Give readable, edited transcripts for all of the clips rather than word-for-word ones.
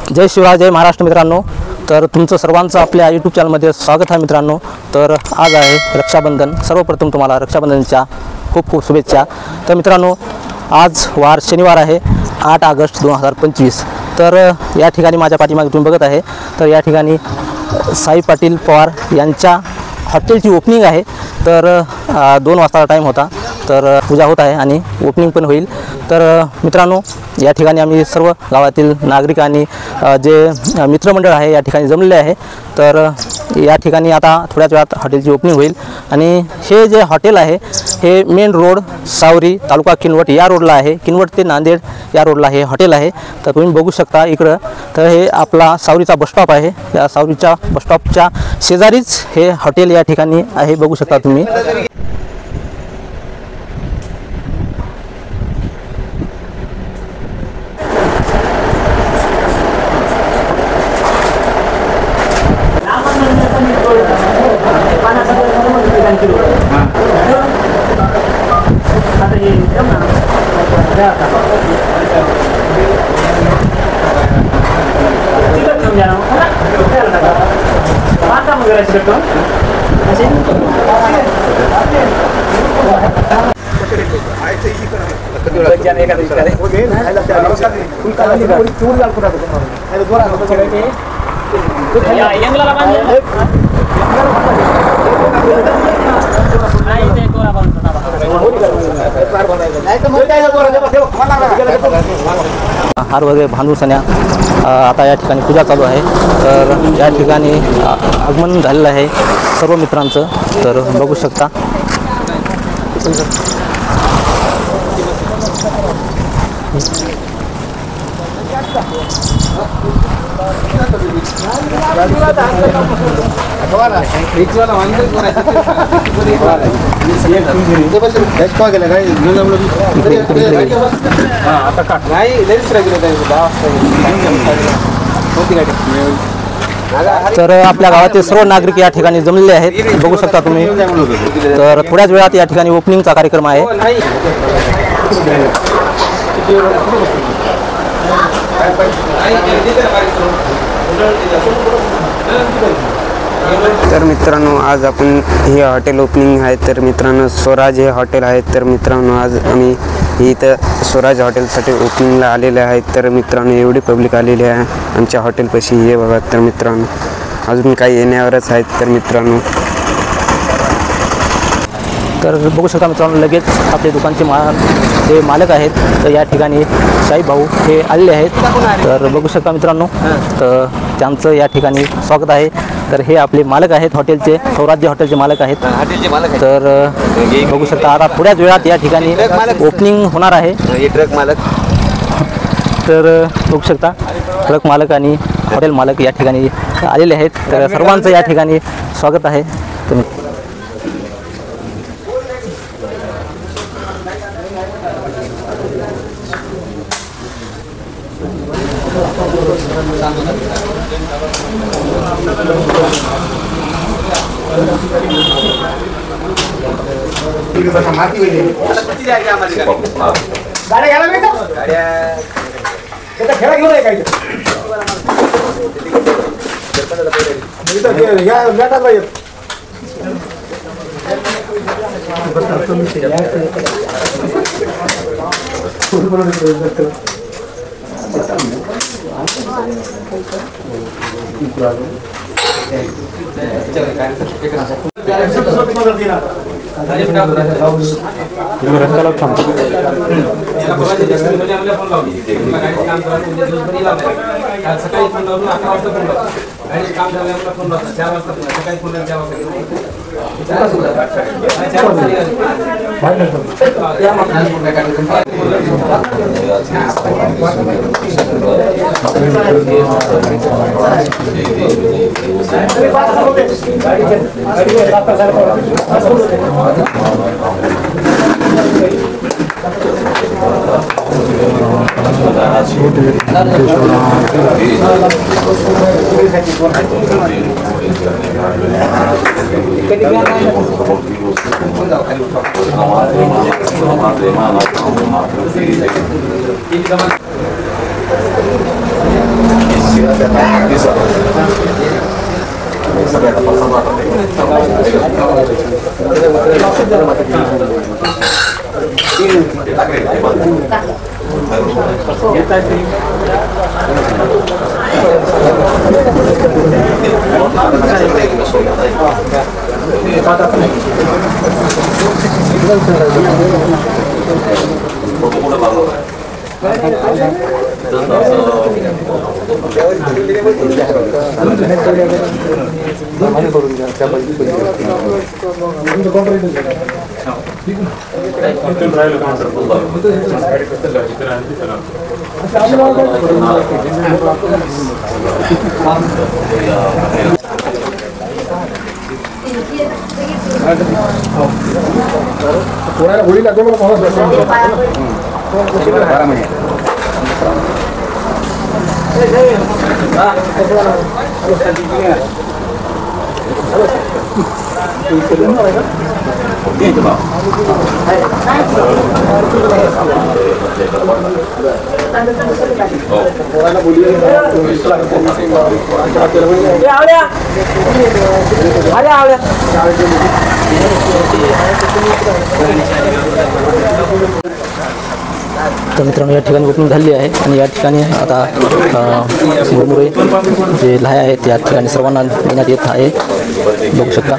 जय शिवराय, जय महाराष्ट्र मित्रांनो. तर तुमचं सर्वांचं आपल्या यूट्यूब चॅनलमध्ये स्वागत आहे मित्रांनो. तर आज आहे रक्षाबंधन. सर्वप्रथम तुम्हाला रक्षाबंधनच्या खूप खूप शुभेच्छा. तर मित्रांनो, आज वार शनिवार आहे, 8 ऑगस्ट 2025. तर या ठिकाणी माझ्या पाठीमागे तुम्ही बघत आहे, तर या ठिकाणी साई पाटील पवार यांच्या हॉटेलची ओपनिंग आहे. तर 2 वाजता टाईम होता, तर पूजा होत आहे आणि ओपनिंग पण होईल. तर मित्रांनो, या ठिकाणी आम्ही सर्व गावातील नागरिक आणि जे मित्रमंडळ आहे या ठिकाणी जमलेले आहे. तर या ठिकाणी आता थोड्याच वेळात हॉटेलची ओपनिंग होईल. आणि हे जे हॉटेल आहे हे मेन रोड सावरी तालुका किनवट या रोडला आहे. किनवट ते नांदेड या रोडला हे हॉटेल आहे. तर तुम्ही बघू शकता इकडं. तर हे आपला सावरीचा बसस्टॉप आहे. या सावरीच्या बसस्टॉपच्या शेजारीच हे हॉटेल या ठिकाणी आहे, बघू शकता तुम्ही. हार वगैरे बांधून सण्या आता या ठिकाणी पूजा चालू आहे. तर या ठिकाणी आगमन झालेलं आहे सर्व मित्रांचं. तर बघू शकता. तर आपल्या गावातील सर्व नागरिक या ठिकाणी जमलेले आहेत, बघू शकता तुम्ही. तर थोड्याच वेळात या ठिकाणी ओपनिंगचा कार्यक्रम आहे. तर मित्रांनो, आज आपण हे हॉटेल ओपनिंग आहे. तर मित्रांनो, स्वराज हे हॉटेल आहे. तर मित्रांनो, आज आम्ही इथं स्वराज हॉटेलसाठी ओपनिंगला आलेले आहेत. तर मित्रांनो, एवढी पब्लिक आलेली आहे आमच्या हॉटेलपाशी, हे बघा. तर मित्रांनो, अजून काही येण्यावरच आहेत. तर मित्रांनो, तर बघू शकता मित्रांनो, लगेच आपले दुकानचे जे मालक आहेत तर या ठिकाणी साई भाऊ हे आलेले आहेत. तर बघू शकता मित्रांनो, तर त्यांचं या ठिकाणी स्वागत आहे. तर हे आपले मालक आहेत हॉटेलचे, सौराज्य हॉटेलचे मालक आहेत. तर बघू शकता आता थोड्याच वेळात या ठिकाणी ओपनिंग होणार आहे. ट्रक मालक, तर बघू शकता ट्रक मालक आणि हॉटेल मालक या ठिकाणी आलेले आहेत. तर सर्वांचं या ठिकाणी स्वागत आहे. तर मित्रांनो या ठिकाणी ओपनिंग झाली आहे आणि या ठिकाणी आता मुरमुरे जे लाह्या आहेत या ठिकाणी सर्वांना देण्यात येत आहे, बघू शकता.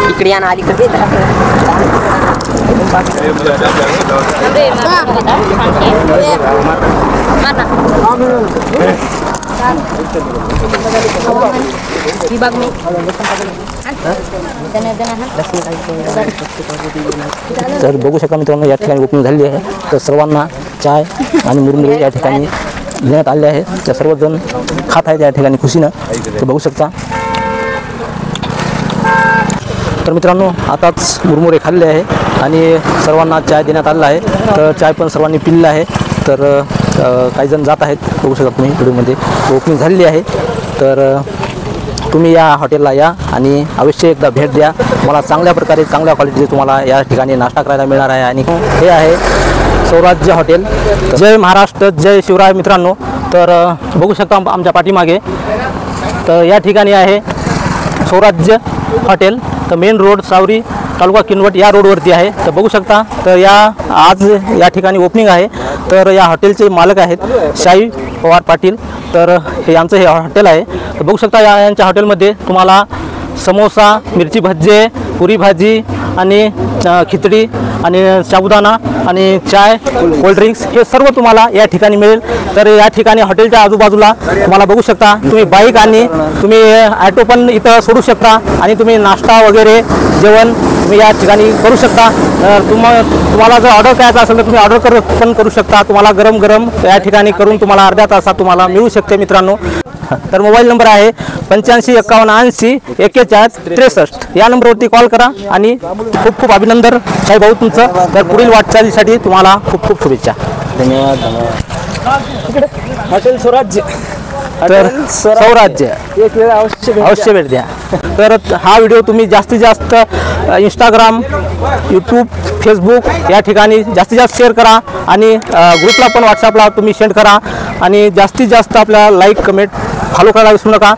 इकडे या ना अलीकडे तर बघू शकता मित्रांनो या ठिकाणी ओपनिंग झाली आहे. तर सर्वांना चाय आणि मुरमुरे या ठिकाणी देण्यात आले आहे. त्या सर्वजण खात आहेत या ठिकाणी खुशीनं, तर बघू शकता. तर मित्रांनो आताच मुरमुरे खाल्ले आहे आणि सर्वांना चाय देण्यात आलेला आहे. तर चाय पण सर्वांनी पिलेला आहे. तर काही जण जात आहेत, बघू शकता तुम्ही व्हिडिओमध्ये. ओपनिंग झालेली आहे. तर तुम्ही या हॉटेलला या आणि अवश्य एकदा भेट द्या. तुम्हाला चांगल्या प्रकारे चांगल्या क्वालिटीचे तुम्हाला या ठिकाणी नाश्ता करायला मिळणार आहे. आणि हे आहे स्वराज्य हॉटेल. जय महाराष्ट्र, जय शिवराय मित्रांनो. तर बघू शकता आमच्या पाठीमागे, तर या ठिकाणी आहे स्वराज्य हॉटेल. तर मेन रोड सावरी तालुका किनवट या रोडवरती आहे. तर बघू शकता. तर आज या ठिकाणी ओपनिंग आहे. तर या हॉटेलचे मालक आहेत शाही पवार पाटील. तर हे आमचं हे हॉटेल आहे. तर बघू शकता यांच्या हॉटेलमध्ये तुम्हाला समोसा, मिरची भज्जे, पुरी भाजी आणि खिचडी आणि साबुदाणा आणि चाय, कोल्ड्रिंक्स हे सर्व तुम्हाला या ठिकाणी मिळेल. तर या ठिकाणी हॉटेलच्या आजूबाजूला तुम्हाला बघू शकता तुम्ही बाईक आणि तुम्ही ॲटो पण इथं सोडू शकता आणि तुम्ही नाश्ता वगैरे जेवण तुम्ही या ठिकाणी करू शकता. तुम्हाला जर ऑर्डर करायचा असेल तर तुम्ही ऑर्डर पण करू शकता. तुम्हाला गरम गरम या ठिकाणी करून तुम्हाला अर्ध्या तासात तुम्हाला मिळू शकते मित्रांनो. तर मोबाईल नंबर आहे 85 51 80 41 63. या नंबरवरती कॉल करा आणि खूप खूप अभिनंदन साई भाऊ तुमचं. तर पुढील वाटचालीसाठी तुम्हाला खूप खूप शुभेच्छा. धन्यवाद. हॉटेल स्वराज्य, तर स्वराज्य एक वेळ अवश्य भेट द्या. तर हा व्हिडिओ तुम्ही जास्तीत जास्त इंस्टाग्राम, यूट्यूब, फेसबुक या ठिकाणी जास्तीत जास्त शेअर करा आणि ग्रुपला पण व्हॉट्सअपला तुम्ही सेंड करा आणि जास्तीत जास्त आपल्याला लाईक, कमेंट, फॉलो करायला विसरू नका.